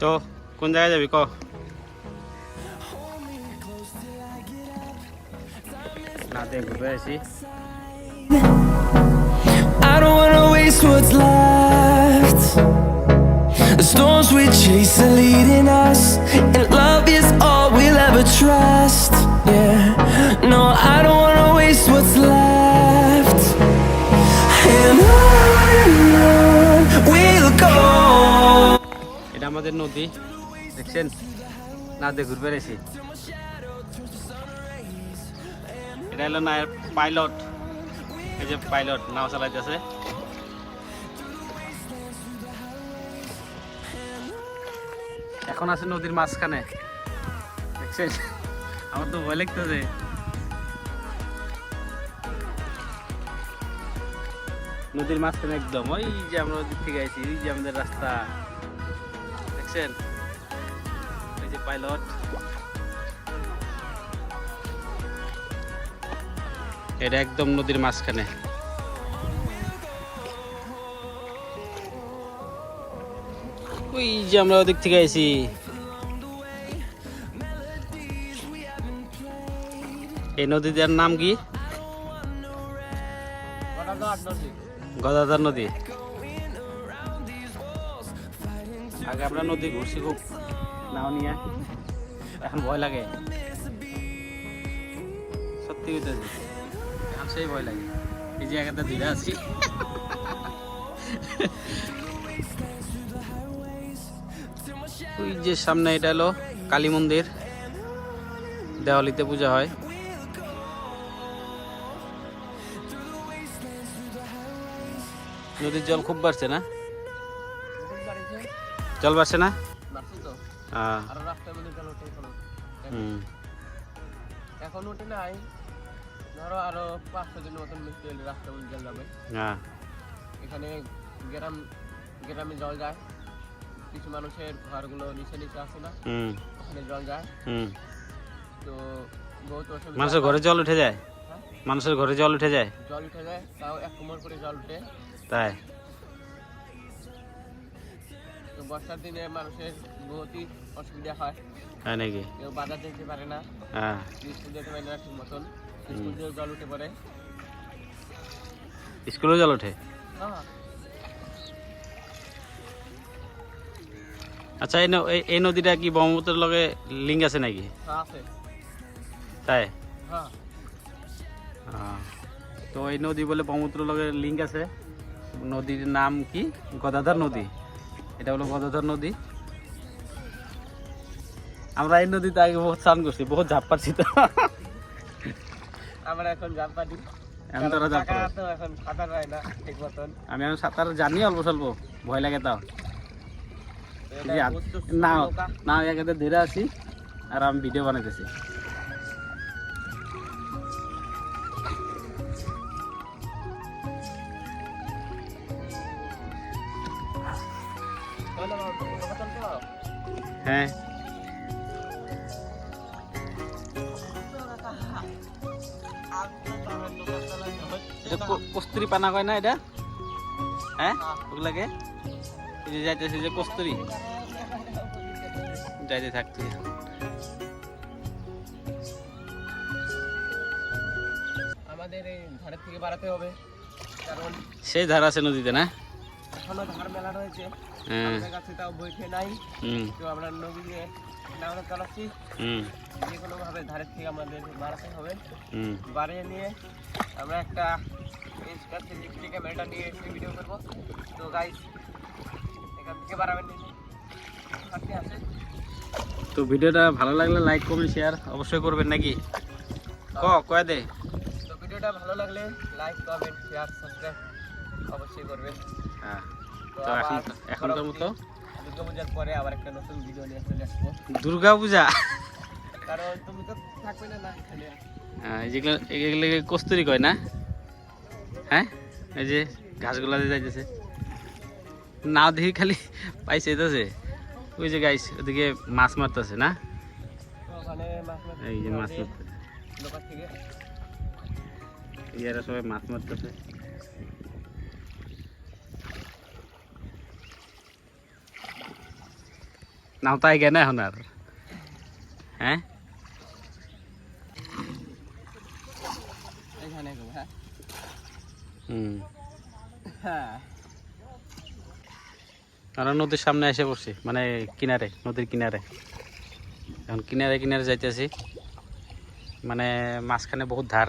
তো কোন জায়গায় যাবি ক? না দেখ ঘুরে আসি। I don't wanna waste what's left. The storms we chase are leading us, and love is all we'll ever trust. Yeah, no, I don't wanna waste what's left. And on we'll go. এটা আমাদের নদী দেখছেন, না দেখ ঘুরবে আসি। এটা হলো না পাইলট, এই যে পাইলট নাও চালাইতেছে। এখন আছে নদীর মাঝখানে দেখছেন, আমার তো ভয় লাগতেছে। নদীর মাঝখানে একদম, ওই যে আমরা ওদিক থেকে আইছি, এই যে আমাদের রাস্তা দেখছেন, এই যে পাইলট। এটা একদম নদীর মাঝখানে। ওই যে আমরা ওদিক থেকে আইছি। এই নদীটার নাম কি? গদাধর নদী। আগে আমরা নদী ঘুরছি খুব নাও নিয়ে, এখন ভয় লাগে সত্যি হইতেছে, এখন সেই ভয় লাগে। এই যে একটা ধীরে আছি। ওই যে সামনে এটা হলো কালী মন্দির, দেওয়ালিতে পূজা হয়। নদীর জল খুব বাড়ছে না? জল বাড়ছে না? হ্যাঁ। এখন উঠে নাই, ধরো আরো 5-6 দিনের মতন মিষ্টি হলে রাস্তা মধ্যে জল যাবে। হ্যাঁ। এখানে গ্রামে জল যায়, কিছু মানুষের ঘরগুলো নিচে নিচে আছে না, ওখানে জল যায়। তো বহুত অসুবিধা। মানুষের ঘরে জল উঠে যায়? মানুষের ঘরে জল উঠে যায়? জল উঠে যায়, তাও 1 কোমর করে জল উঠে। তাই? তো বর্ষার দিনে মানুষের বহুতই অসুবিধা হয়। হ্যাঁ নাকি? কেউ বাজার যেতে পারে না, হ্যাঁ, স্কুল যেতে পারে না ঠিক মতন, স্কুল দিয়ে জল উঠে পড়ে। স্কুলেও জল ওঠে? হ্যাঁ। আচ্ছা, এই নদীটা কি ব্রহ্মপুত্রের লগে লিঙ্ক আছে নাকি? আছে। তাই? হ্যাঁ। তো এই নদী বলে ব্রহ্মপুত্রের লগে লিঙ্ক আছে। নদীর নাম কি? গদাধর নদী। এটা হলো গদাধর নদী। আমরা এই নদীতে আগে বহুত স্নান করছি, বহুত ঝাঁপ পারছি। তো আমরা এখন ঝাঁপ পারি, এখন তোরা ঝাঁপ পারো? এখন সাঁতার হয় না ঠিক মতন। আমি এখন সাঁতার জানি অল্প স্বল্প, ভয় লাগে তাও। না না, একাতে ধরে আছি আর আমি ভিডিও বানাইতেছি। হ্যাঁ, এটা কস্তুরি পানা কয় না এটা? হ্যাঁ, ওগুলাকে এই যে যাইতেছে যে কস্তুরি, যাইতে থাকতে। আমাদের এই ধারের থেকে বাড়াতে হবে, কারণ সেই ধার আছে নদীতে না? এখনো ধার মেলা রয়েছে, আমাদের কাছে তাও বইতে নাই। তো আমরা নদীতে নামতে চালাচ্ছি, যে কোনো ভাবে ধারের থেকে আমাদের বাড়াতে হবে। বাড়িয়ে নিয়ে আমরা একটা ক্যামেরাটা নিয়ে এসে ভিডিও করবো। তো গাইস, এখান থেকে বাড়াবেন আছে। তো ভিডিওটা ভালো লাগলে লাইক কমেন্ট শেয়ার অবশ্যই করবেন নাকি? কয় দে। তো ভিডিওটা ভালো লাগলে লাইক কমেন্ট শেয়ার সাবস্ক্রাইব অবশ্যই করবেন। হ্যাঁ। তো এখনকার মতো দুর্গাপূজার পরে আবার একটা নতুন ভিডিও নিয়ে চলে আসবো। দুর্গা পূজা? কারণ তুমি তো থাকবে না এখানে। এগুলো কস্তুরি কয় না? হ্যাঁ, এই যে ঘাসগুলা দিয়ে যাইতেছে, নাও দেখি খালি পাইছে এতেছে। ওই যে গাইস ওদিকে মাছ মারতেছে না? এই যে মাছ মারতেছে, এরা সবাই মাছ মারতেছে। নাও তাই গে না এখন আর হ্যাঁ এখানে গো, হ্যাঁ হ্যাঁ আমরা নদীর সামনে এসে পড়ছি মানে কিনারে নদীর কিনারে এখন কিনারে কিনারে যাইতেছি মানে মাঝখানে বহুত ধার